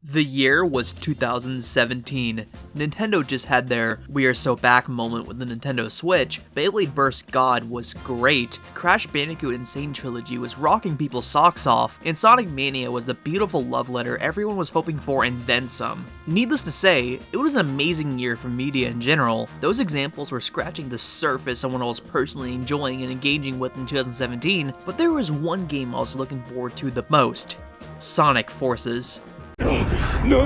The year was 2017. Nintendo just had their "we are so back" moment with the Nintendo Switch. Beyblade Burst God was great. Crash Bandicoot Insane Trilogy was rocking people's socks off, and Sonic Mania was the beautiful love letter everyone was hoping for and then some. Needless to say, it was an amazing year for media in general. Those examples were scratching the surface on what I was personally enjoying and engaging with in 2017, but there was one game I was looking forward to the most: Sonic Forces. No.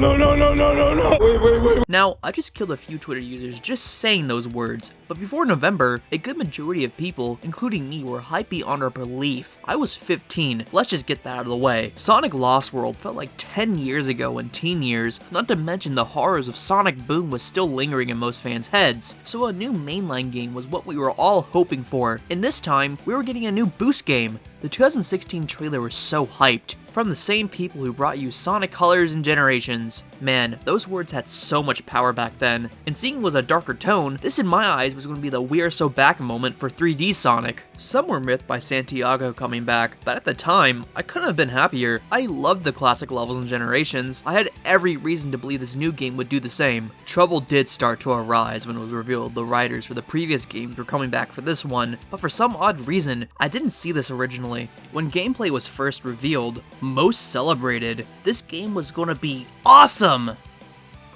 Wait. Now, I just killed a few Twitter users just saying those words, but before November, a good majority of people, including me, were hyped beyond our belief. I was 15, let's just get that out of the way. Sonic Lost World felt like 10 years ago in teen years, not to mention the horrors of Sonic Boom was still lingering in most fans' heads, so a new mainline game was what we were all hoping for, and this time, we were getting a new boost game. The 2016 trailer was so hyped, from the same people who brought you Sonic Colors and Generations. Man, those words had so much power back then, and seeing it was a darker tone, this in my eyes was going to be the "we are so back" moment for 3D Sonic. Some were miffed by Santiago coming back, but at the time, I couldn't have been happier. I loved the classic levels and Generations. I had every reason to believe this new game would do the same. Trouble did start to arise when it was revealed the writers for the previous games were coming back for this one, but for some odd reason, I didn't see this originally. When gameplay was first revealed, most celebrated, this game was gonna be awesome!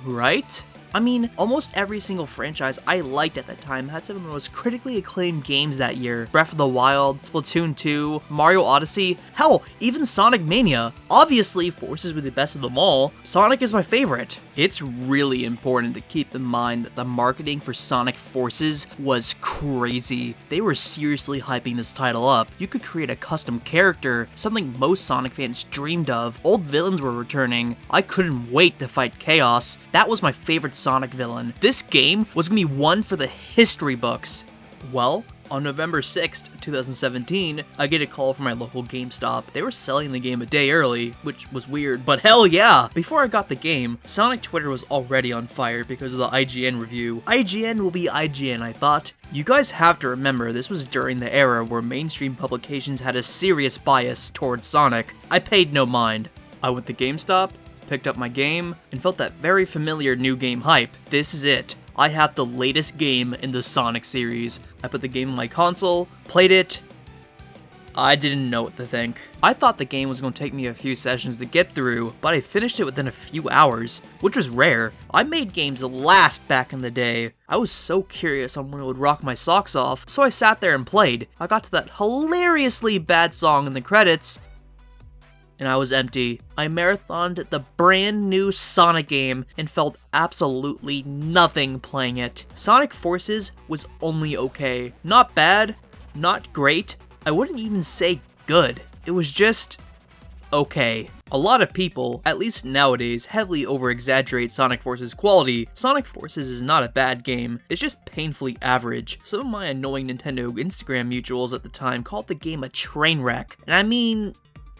Right? I mean, almost every single franchise I liked at that time had some of the most critically acclaimed games that year. Breath of the Wild, Splatoon 2, Mario Odyssey, hell, even Sonic Mania. Obviously, Forces were the best of them all. Sonic is my favorite. It's really important to keep in mind that the marketing for Sonic Forces was crazy. They were seriously hyping this title up. You could create a custom character, something most Sonic fans dreamed of. Old villains were returning. I couldn't wait to fight Chaos. That was my favorite Sonic villain. This game was gonna be one for the history books. Well, on November 6th, 2017, I get a call from my local GameStop. They were selling the game a day early, which was weird, but hell yeah! Before I got the game, Sonic Twitter was already on fire because of the IGN review. IGN will be IGN, I thought. You guys have to remember, this was during the era where mainstream publications had a serious bias towards Sonic. I paid no mind. I went to GameStop, picked up my game, and felt that very familiar new game hype. This is it. I have the latest game in the Sonic series. I put the game on my console, played it. I didn't know what to think. I thought the game was going to take me a few sessions to get through, but I finished it within a few hours, which was rare. I made games last back in the day. I was so curious on when it would rock my socks off, so I sat there and played. I got to that hilariously bad song in the credits, and I was empty. I marathoned the brand new Sonic game and felt absolutely nothing playing it. Sonic Forces was only okay. Not bad, not great, I wouldn't even say good. It was just okay. A lot of people, at least nowadays, heavily over-exaggerate Sonic Forces' quality. Sonic Forces is not a bad game, it's just painfully average. Some of my annoying Nintendo Instagram mutuals at the time called the game a train wreck, and I mean,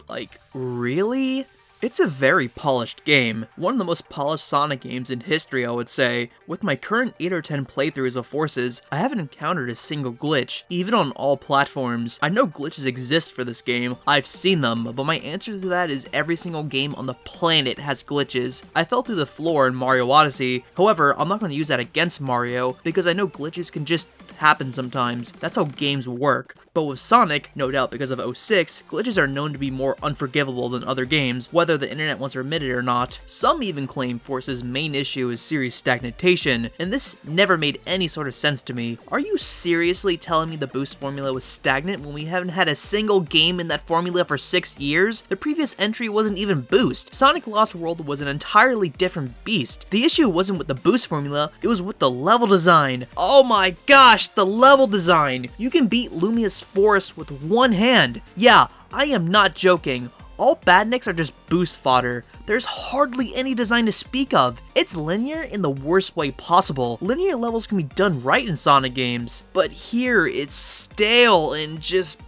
like, really? It's a very polished game. One of the most polished Sonic games in history, I would say. With my current 8 or 10 playthroughs of Forces, I haven't encountered a single glitch, even on all platforms. I know glitches exist for this game, I've seen them, but my answer to that is every single game on the planet has glitches. I fell through the floor in Mario Odyssey, however, I'm not going to use that against Mario, because I know glitches can just happen sometimes. That's how games work. But with Sonic, no doubt because of 06, glitches are known to be more unforgivable than other games, whether the internet wants to admit it or not. Some even claim Force's main issue is series stagnation, and this never made any sort of sense to me. Are you seriously telling me the boost formula was stagnant when we haven't had a single game in that formula for 6 years? The previous entry wasn't even boost. Sonic Lost World was an entirely different beast. The issue wasn't with the boost formula, it was with the level design. Oh my gosh, the level design! You can beat Lumia's Forest with one hand. Yeah, I am not joking. All badniks are just boost fodder. There's hardly any design to speak of. It's linear in the worst way possible. Linear levels can be done right in Sonic games, but here it's stale and just,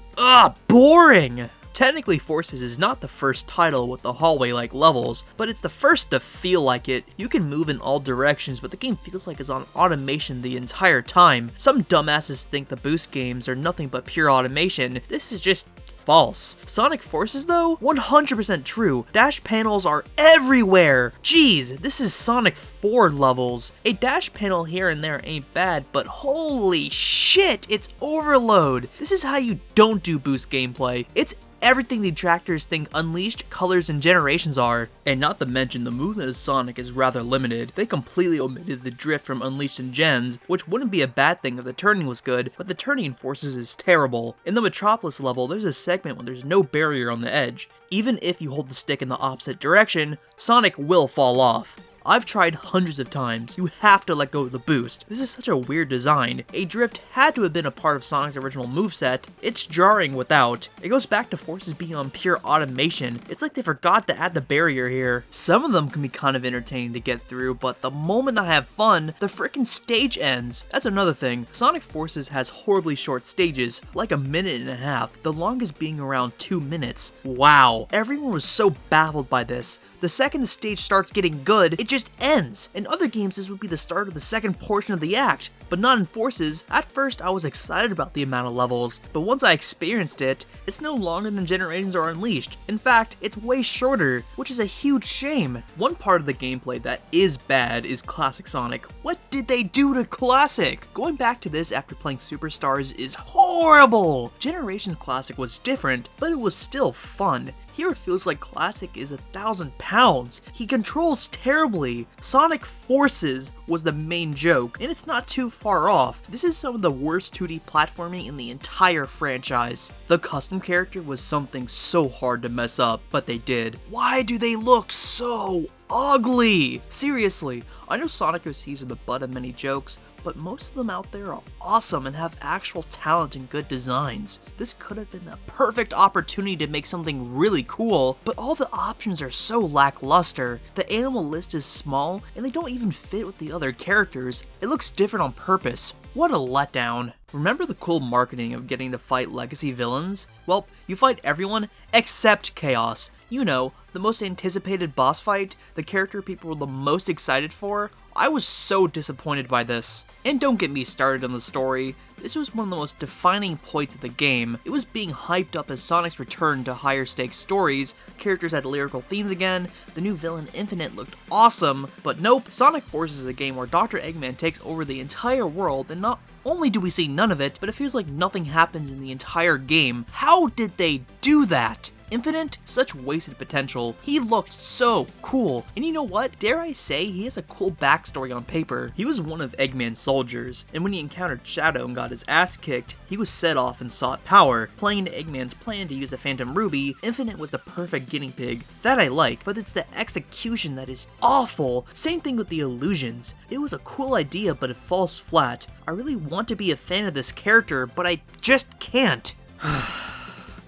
boring. Technically, Forces is not the first title with the hallway-like levels, but it's the first to feel like it. You can move in all directions, but the game feels like it's on automation the entire time. Some dumbasses think the boost games are nothing but pure automation. This is just false. Sonic Forces though, 100% true. Dash panels are everywhere. Jeez, this is Sonic 4 levels. A dash panel here and there ain't bad, but holy shit, it's overload. This is how you don't do boost gameplay. It's everything the detractors think Unleashed, Colors, and Generations are. And not to mention, the movement of Sonic is rather limited. They completely omitted the drift from Unleashed and Gens, which wouldn't be a bad thing if the turning was good, but the turning in Forces is terrible. In the Metropolis level, there's a segment when there's no barrier on the edge. Even if you hold the stick in the opposite direction, Sonic will fall off. I've tried hundreds of times. You have to let go of the boost. This is such a weird design. A drift had to have been a part of Sonic's original moveset. It's jarring without. It goes back to Forces being on pure automation. It's like they forgot to add the barrier here. Some of them can be kind of entertaining to get through, but the moment I have fun, the frickin' stage ends. That's another thing. Sonic Forces has horribly short stages, like a minute and a half, the longest being around 2 minutes. Wow. Everyone was so baffled by this. The second the stage starts getting good, it just ends. In other games, this would be the start of the second portion of the act, but not in Forces. At first, I was excited about the amount of levels, but once I experienced it, it's no longer than Generations or Unleashed. In fact, it's way shorter, which is a huge shame. One part of the gameplay that is bad is Classic Sonic. What did they do to Classic? Going back to this after playing Superstars is horrible. Generations Classic was different, but it was still fun. Here it feels like Classic is 1,000 pounds. He controls terribly. Sonic Forces was the main joke, and it's not too far off. This is some of the worst 2D platforming in the entire franchise. The custom character was something so hard to mess up, but they did. Why do they look so ugly? Seriously, I know Sonic OCs are the butt of many jokes, but most of them out there are awesome and have actual talent and good designs. This could have been the perfect opportunity to make something really cool, but all the options are so lackluster. The animal list is small, and they don't even fit with the other characters. It looks different on purpose. What a letdown. Remember the cool marketing of getting to fight legacy villains? Well, you fight everyone except Chaos. You know, the most anticipated boss fight, the character people were the most excited for. I was so disappointed by this. And don't get me started on the story. This was one of the most defining points of the game. It was being hyped up as Sonic's return to higher stakes stories, characters had lyrical themes again, the new villain Infinite looked awesome, but nope, Sonic Forces is a game where Dr. Eggman takes over the entire world, and not only do we see none of it, but it feels like nothing happens in the entire game. How did they do that? Infinite, such wasted potential. He looked so cool. And you know what? Dare I say, he has a cool backstory on paper. He was one of Eggman's soldiers, and when he encountered Shadow and got his ass kicked, he was set off and sought power. Playing into Eggman's plan to use the Phantom Ruby, Infinite was the perfect guinea pig. That I like, but it's the execution that is awful. Same thing with the illusions. It was a cool idea, but it falls flat. I really want to be a fan of this character, but I just can't.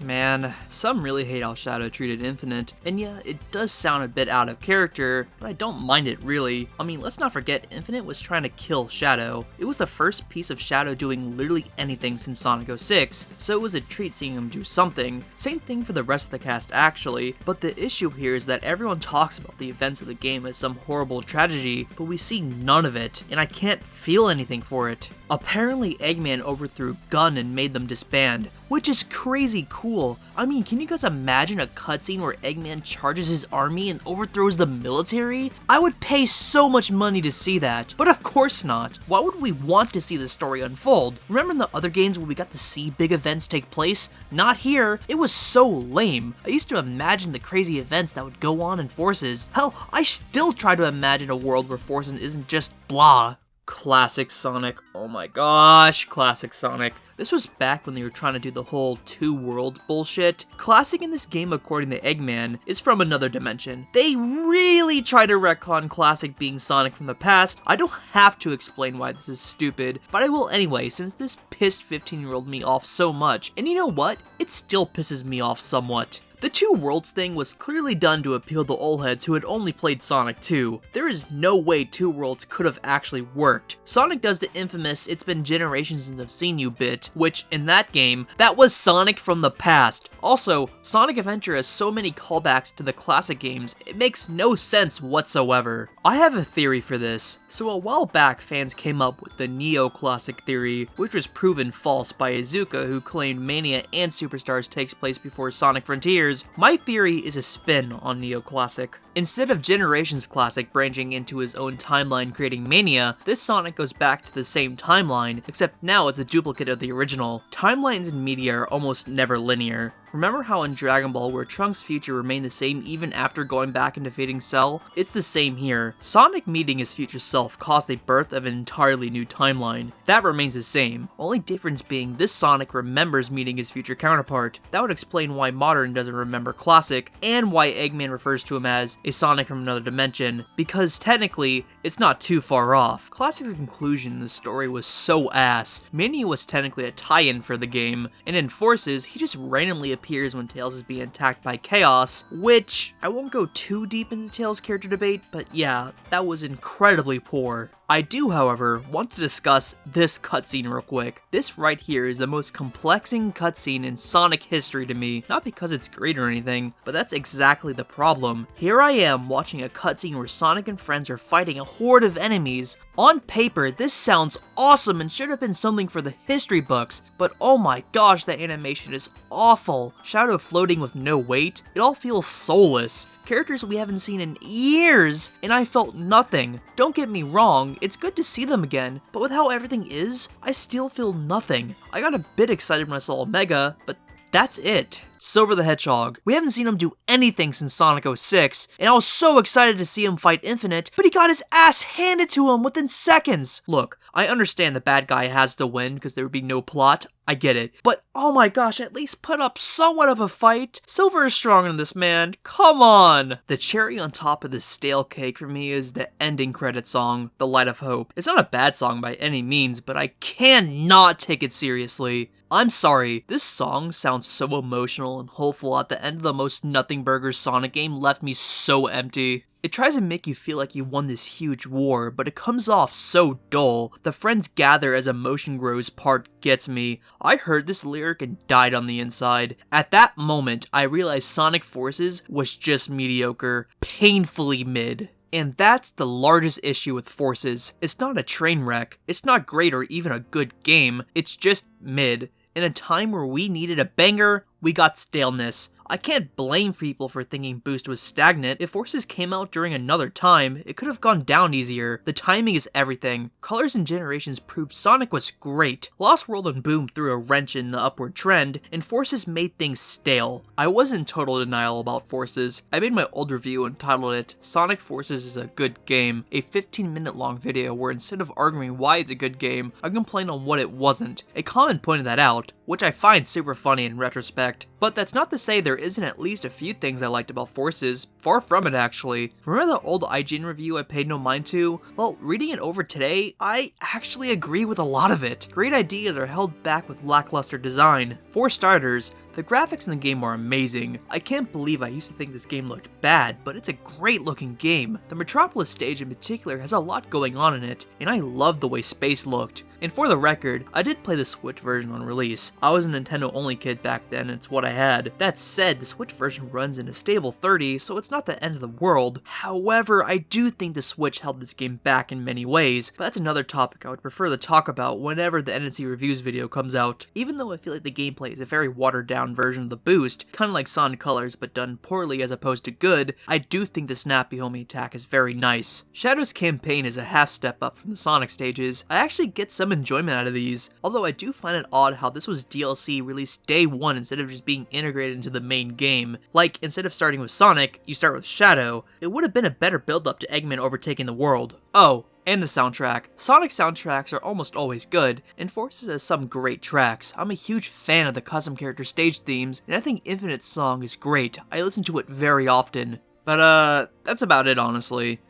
Man, some really hate how Shadow treated Infinite, and yeah, it does sound a bit out of character, but I don't mind it really. I mean, let's not forget, Infinite was trying to kill Shadow. It was the first piece of Shadow doing literally anything since Sonic 06, so it was a treat seeing him do something. Same thing for the rest of the cast actually, but the issue here is that everyone talks about the events of the game as some horrible tragedy, but we see none of it, and I can't feel anything for it. Apparently Eggman overthrew Gun and made them disband, which is crazy cool. I mean, can you guys imagine a cutscene where Eggman charges his army and overthrows the military? I would pay so much money to see that, but of course not. Why would we want to see the story unfold? Remember in the other games where we got to see big events take place? Not here. It was so lame. I used to imagine the crazy events that would go on in Forces. Hell, I still try to imagine a world where Forces isn't just blah. Classic Sonic. Oh my gosh, Classic Sonic. This was back when they were trying to do the whole two worlds bullshit. Classic in this game, according to Eggman, is from another dimension. They really try to retcon Classic being Sonic from the past. I don't have to explain why this is stupid, but I will anyway, since this pissed 15-year-old me off so much. And you know what? It still pisses me off somewhat. The two worlds thing was clearly done to appeal to old heads who had only played Sonic 2. There is no way two worlds could have actually worked. Sonic does the infamous "it's been generations since I've seen you" bit, which in that game, that was Sonic from the past. Also, Sonic Adventure has so many callbacks to the classic games, it makes no sense whatsoever. I have a theory for this. So a while back, fans came up with the Neo-Classic theory, which was proven false by Iizuka, who claimed Mania and Superstars takes place before Sonic Frontiers. My theory is a spin on Neo-Classic. Instead of Generations Classic branching into his own timeline creating Mania, this Sonic goes back to the same timeline, except now it's a duplicate of the original. Timelines in media are almost never linear. Remember how in Dragon Ball where Trunks' future remained the same even after going back and defeating Cell? It's the same here. Sonic meeting his future self caused the birth of an entirely new timeline. That remains the same, only difference being this Sonic remembers meeting his future counterpart. That would explain why Modern doesn't remember Classic, and why Eggman refers to him as a Sonic from another dimension, because technically, it's not too far off. Classic's conclusion in the story was so ass. Mania was technically a tie-in for the game, and in Forces, he just randomly appears when Tails is being attacked by Chaos, which, I won't go too deep into Tails' character debate, but yeah, that was incredibly poor. I do, however, want to discuss this cutscene real quick. This right here is the most complexing cutscene in Sonic history to me, not because it's great or anything, but that's exactly the problem. Here I am watching a cutscene where Sonic and friends are fighting a horde of enemies. On paper, this sounds awesome and should have been something for the history books, but oh my gosh, that animation is awful. Shadow floating with no weight, it all feels soulless. Characters we haven't seen in years, and I felt nothing. Don't get me wrong, it's good to see them again, but with how everything is, I still feel nothing. I got a bit excited when I saw Omega, but that's it. Silver the Hedgehog. We haven't seen him do anything since Sonic 06, and I was so excited to see him fight Infinite, but he got his ass handed to him within seconds. Look, I understand the bad guy has to win because there would be no plot, I get it, but oh my gosh, at least put up somewhat of a fight. Silver is stronger than this man, come on! The cherry on top of this stale cake for me is the ending credit song, The Light of Hope. It's not a bad song by any means, but I cannot take it seriously. I'm sorry, this song sounds so emotional and hopeful at the end of the most nothing burger Sonic game left me so empty. It tries to make you feel like you won this huge war, but it comes off so dull. The friends gather as emotion grows part gets me. I heard this lyric and died on the inside. At that moment, I realized Sonic Forces was just mediocre, painfully mid. And that's the largest issue with Forces. It's not a train wreck, it's not great or even a good game, it's just mid. In a time where we needed a banger, we got staleness. I can't blame people for thinking Boost was stagnant. If Forces came out during another time, it could have gone down easier. The timing is everything. Colors and Generations proved Sonic was great. Lost World and Boom threw a wrench in the upward trend, and Forces made things stale. I was in total denial about Forces. I made my old review and titled it, Sonic Forces is a good game, a 15-minute long video where instead of arguing why it's a good game, I complained on what it wasn't. A comment pointed that out, which I find super funny in retrospect. But that's not to say there isn't at least a few things I liked about Forces. Far from it, actually. Remember the old IGN review I paid no mind to? Well, reading it over today, I actually agree with a lot of it. Great ideas are held back with lackluster design. For starters, the graphics in the game are amazing. I can't believe I used to think this game looked bad, but it's a great looking game. The Metropolis stage in particular has a lot going on in it, and I love the way space looked. And for the record, I did play the Switch version on release. I was a Nintendo only kid back then, and it's what I had. That said, the Switch version runs in a stable 30, so it's not the end of the world. However, I do think the Switch held this game back in many ways, but that's another topic I would prefer to talk about whenever the nncreviews video comes out. Even though I feel like the gameplay is a very watered down version of the boost, kind of like Sonic Colors but done poorly as opposed to good, I do think the snappy homing attack is very nice. Shadow's campaign is a half step up from the Sonic stages. I actually get some enjoyment out of these, although I do find it odd how this was DLC released day one instead of just being integrated into the main game. Like, instead of starting with Sonic, you start with Shadow. It would have been a better build up to Eggman overtaking the world. Oh, and the soundtrack. Sonic soundtracks are almost always good, and Forces has some great tracks. I'm a huge fan of the custom character stage themes, and I think Infinite's song is great. I listen to it very often. But that's about it, honestly.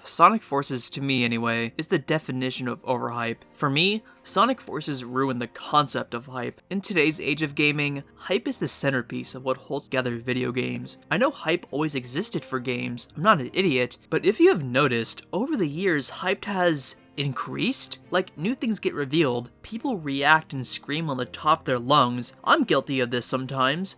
Sonic Forces, to me anyway, is the definition of overhype. For me, Sonic Forces ruined the concept of hype. In today's age of gaming, hype is the centerpiece of what holds together video games. I know hype always existed for games, I'm not an idiot, but if you have noticed, over the years, hype has increased? Like, new things get revealed, people react and scream on the top of their lungs. I'm guilty of this sometimes.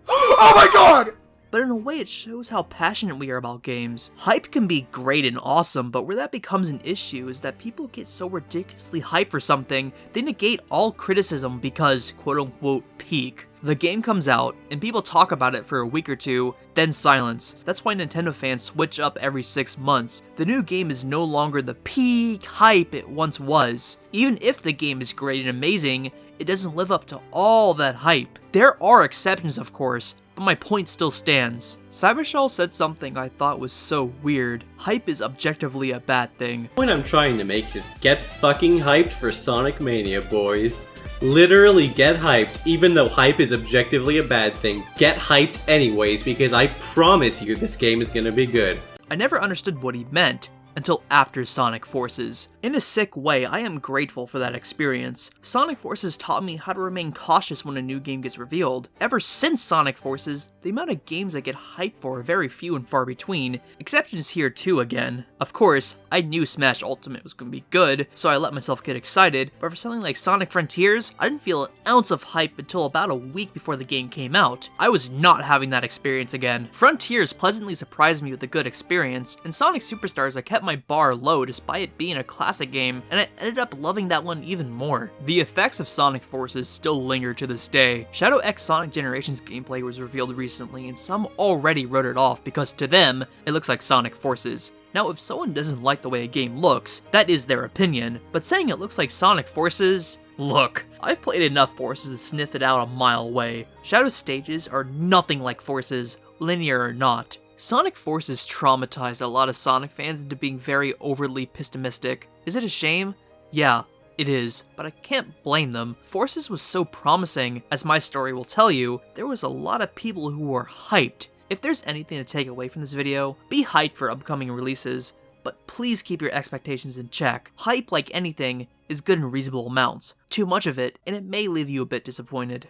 Oh my god! But in a way it shows how passionate we are about games. Hype can be great and awesome, but where that becomes an issue is that people get so ridiculously hyped for something, they negate all criticism because, quote-unquote, peak. The game comes out, and people talk about it for a week or two, then silence. That's why Nintendo fans switch up every 6 months. The new game is no longer the peak hype it once was. Even if the game is great and amazing, it doesn't live up to all that hype. There are exceptions, of course, but my point still stands. Cybershell said something I thought was so weird. Hype is objectively a bad thing. The point I'm trying to make is get fucking hyped for Sonic Mania, boys. Literally get hyped, even though hype is objectively a bad thing. Get hyped anyways, because I promise you this game is gonna be good. I never understood what he meant until after Sonic Forces. In a sick way, I am grateful for that experience. Sonic Forces taught me how to remain cautious when a new game gets revealed. Ever since Sonic Forces, the amount of games I get hyped for are very few and far between. Exceptions here too again. Of course, I knew Smash Ultimate was going to be good, so I let myself get excited, but for something like Sonic Frontiers, I didn't feel an ounce of hype until about a week before the game came out. I was not having that experience again. Frontiers pleasantly surprised me with a good experience, and Sonic Superstars I kept my bar low despite it being a classic game, and I ended up loving that one even more. The effects of Sonic Forces still linger to this day. Shadow X Sonic Generations gameplay was revealed recently, and some already wrote it off because to them, it looks like Sonic Forces. Now, if someone doesn't like the way a game looks, that is their opinion, but saying it looks like Sonic Forces? Look, I've played enough Forces to sniff it out a mile away. Shadow's stages are nothing like Forces, linear or not. Sonic Forces traumatized a lot of Sonic fans into being very overly pessimistic. Is it a shame? Yeah, it is, but I can't blame them. Forces was so promising, as my story will tell you, there was a lot of people who were hyped. If there's anything to take away from this video, be hyped for upcoming releases, but please keep your expectations in check. Hype, like anything, is good in reasonable amounts. Too much of it, and it may leave you a bit disappointed.